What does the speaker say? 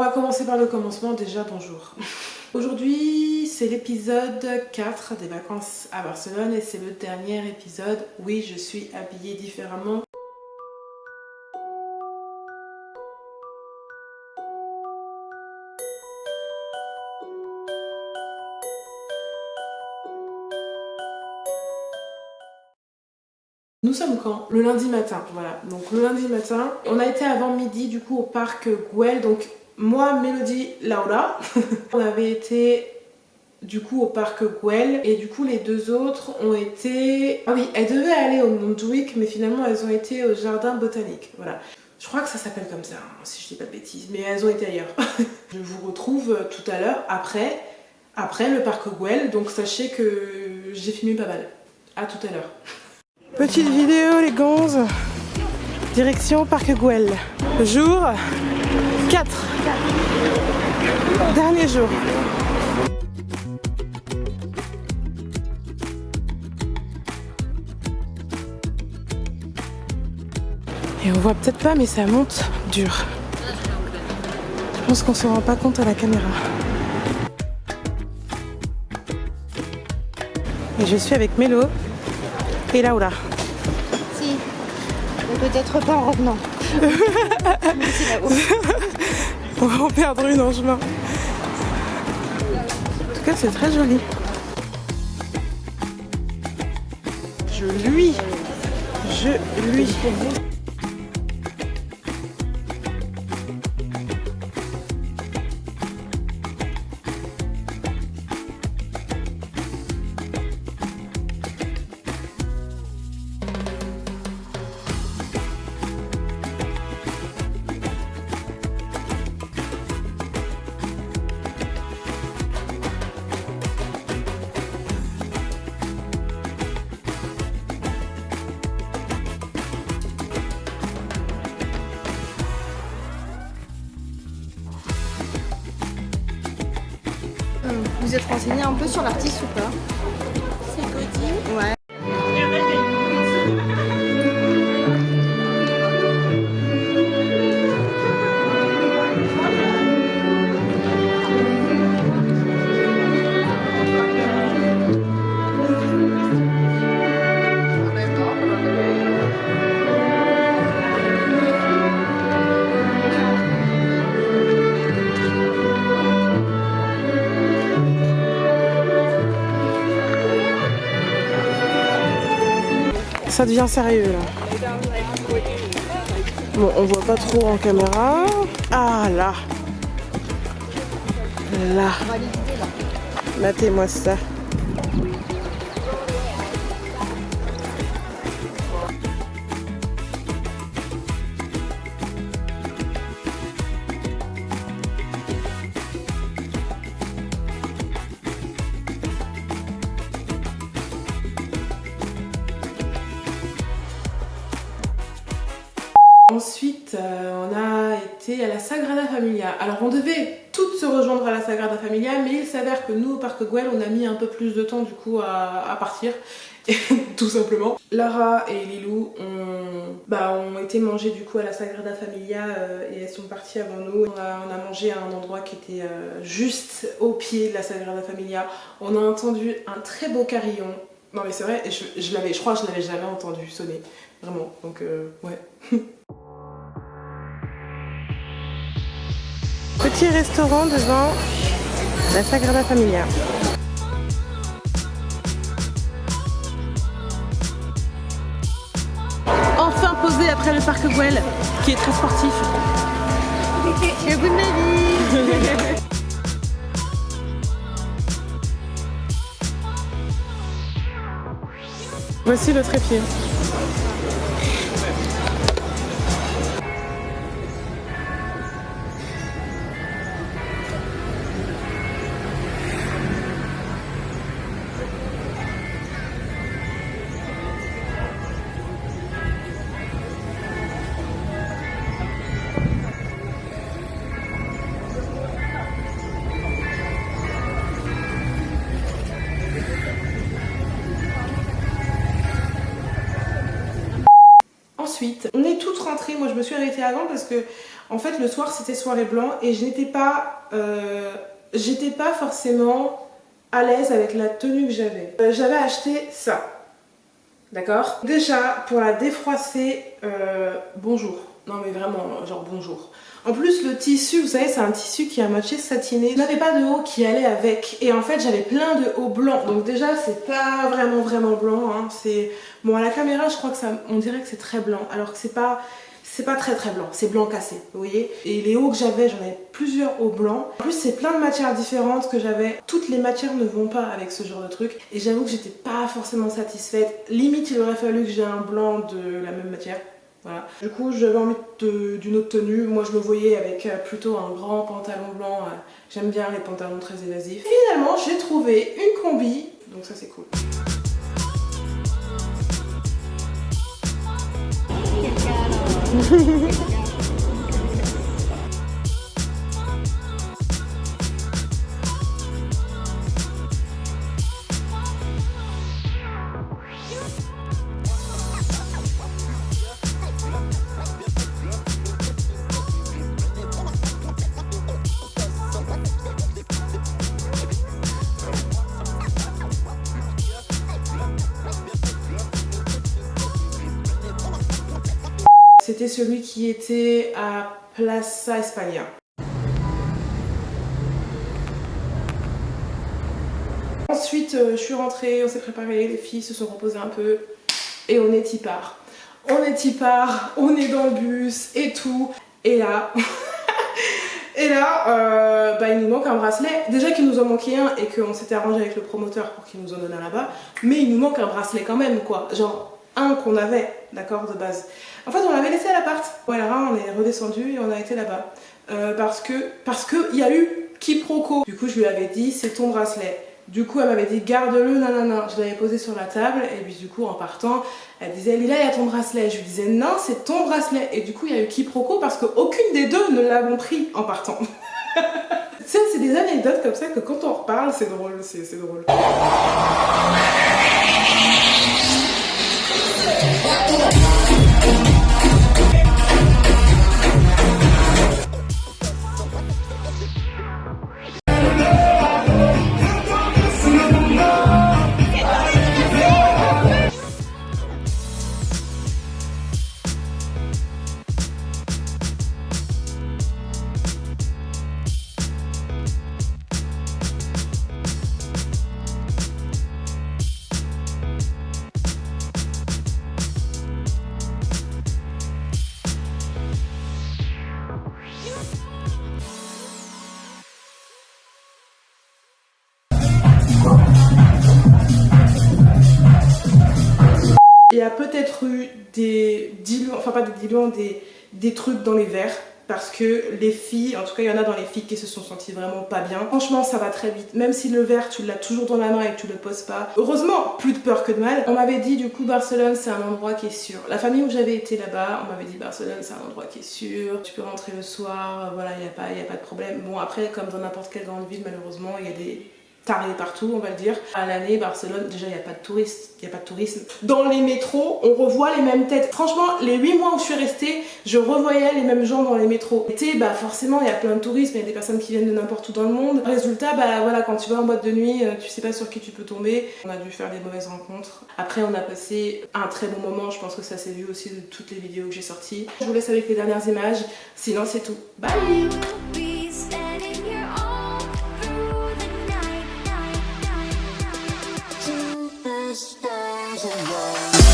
On va commencer par le commencement. Déjà, bonjour. Aujourd'hui, c'est l'épisode 4 des vacances à Barcelone et c'est le dernier épisode. Oui, je suis habillée différemment. Nous sommes quand? Le lundi matin, voilà. Donc le lundi matin, on a été avant midi du coup au parc Güell. Donc moi, Mélodie, Laura, on avait été du coup au parc Güell et du coup les deux autres ont été... Ah oui, elles devaient aller au Montjuïc mais finalement elles ont été au jardin botanique, voilà. Je crois que ça s'appelle comme ça, hein, si je dis pas de bêtises, mais elles ont été ailleurs. Je vous retrouve tout à l'heure après le parc Güell, donc sachez que j'ai filmé pas mal. À tout à l'heure. Petite vidéo les gonzes, direction Parc Güell, jour 4, dernier jour. Et on voit peut-être pas mais ça monte dur. Je pense qu'on se rend pas compte à la caméra. Et je suis avec Mélo et Laura. Si, mais peut-être pas en revenant. C'est là-haut. On va en perdre une en chemin. En tout cas, c'est très joli. Je lui. Vous êtes renseigné un peu sur l'artiste ou pas? C'est Gaudi. Ouais. Ça devient sérieux là. Bon, on voit pas trop en caméra. Ah là. Là. On va les vider là. Matez-moi ça. Ensuite, on a été à la Sagrada Familia. Alors, on devait toutes se rejoindre à la Sagrada Familia, mais il s'avère que nous, au Parc Güell, on a mis un peu plus de temps du coup à partir, tout simplement. Lara et Lilou ont été manger du coup à la Sagrada Familia et elles sont parties avant nous. On a mangé à un endroit qui était juste au pied de la Sagrada Familia. On a entendu un très beau carillon. Non mais c'est vrai, je crois que je l'avais jamais entendu sonner, vraiment, donc ouais. Petit restaurant devant la Sagrada Familia. Enfin posé après le parc Güell, qui est très sportif. C'est le bout de ma vie. Voici le trépied. Ensuite, on est toutes rentrées. Moi, je me suis arrêtée avant parce que, En fait, le soir, c'était soirée blanc et je n'étais pas forcément à l'aise avec la tenue que j'avais. J'avais acheté ça, d'accord? Déjà, pour la défroisser, bonjour. Non mais vraiment, genre bonjour. En plus, le tissu, vous savez, c'est un tissu qui a matché satiné. Je n'avais pas de haut qui allait avec. Et en fait, j'avais plein de hauts blancs. Donc déjà, c'est pas vraiment blanc. Hein. C'est... Bon, à la caméra, je crois que ça... On dirait que c'est très blanc. Alors que c'est pas très blanc. C'est blanc cassé, vous voyez. Et les hauts que j'avais, j'en avais plusieurs hauts blancs. En plus, c'est plein de matières différentes que j'avais. Toutes les matières ne vont pas avec ce genre de truc. Et j'avoue que j'étais pas forcément satisfaite. Limite, il aurait fallu que j'ai un blanc de la même matière. Voilà. Du coup, j'avais envie d'une autre tenue. Moi, je me voyais avec plutôt un grand pantalon blanc. J'aime bien les pantalons très évasifs. Finalement, j'ai trouvé une combi. Donc ça, c'est cool. C'était celui qui était à Plaza España. Ensuite, je suis rentrée, on s'est préparé, les filles se sont reposées un peu et on est y part. On est dans le bus et tout. Et là, il nous manque un bracelet. Déjà qu'il nous en manquait un et qu'on s'était arrangé avec le promoteur pour qu'il nous en donne un là-bas. Mais il nous manque un bracelet quand même, quoi. Genre un qu'on avait, d'accord, de base. En fait, on l'avait laissé à l'appart. Voilà, on est redescendu et on a été là-bas. Parce que il y a eu quiproquo. Du coup, je lui avais dit, c'est ton bracelet. Du coup, elle m'avait dit, garde-le, nanana. Je l'avais posé sur la table et puis du coup, en partant, elle disait, Lila, il y a ton bracelet. Je lui disais, non, c'est ton bracelet. Et du coup, il y a eu quiproquo parce qu'aucune des deux ne l'avons pris en partant. C'est des anecdotes comme ça que quand on reparle, c'est drôle, c'est drôle. Il y a peut-être eu des diluants, enfin pas des diluants, des trucs dans les verres. Parce que les filles, en tout cas il y en a dans les filles qui se sont senties vraiment pas bien. Franchement ça va très vite, même si le verre tu l'as toujours dans la main et que tu le poses pas. Heureusement, plus de peur que de mal. On m'avait dit du coup Barcelone c'est un endroit qui est sûr. La famille où j'avais été là-bas, on m'avait dit Barcelone c'est un endroit qui est sûr. Tu peux rentrer le soir, voilà, il n'y a pas de problème. Bon après comme dans n'importe quelle grande ville malheureusement il y a des tarés partout on va le dire. À l'année Barcelone déjà il n'y a pas de touristes, il n'y a pas de tourisme. Dans les métros on revoit les mêmes têtes. Franchement les 8 mois où je suis restée je revoyais les mêmes gens dans les métros. L'été bah forcément il y a plein de touristes, il y a des personnes qui viennent de n'importe où dans le monde. Résultat bah voilà quand tu vas en boîte de nuit tu sais pas sur qui tu peux tomber. On a dû faire des mauvaises rencontres. Après on a passé un très bon moment, je pense que ça s'est vu aussi de toutes les vidéos que j'ai sorties. Je vous laisse avec les dernières images, sinon c'est tout. Bye. Stars and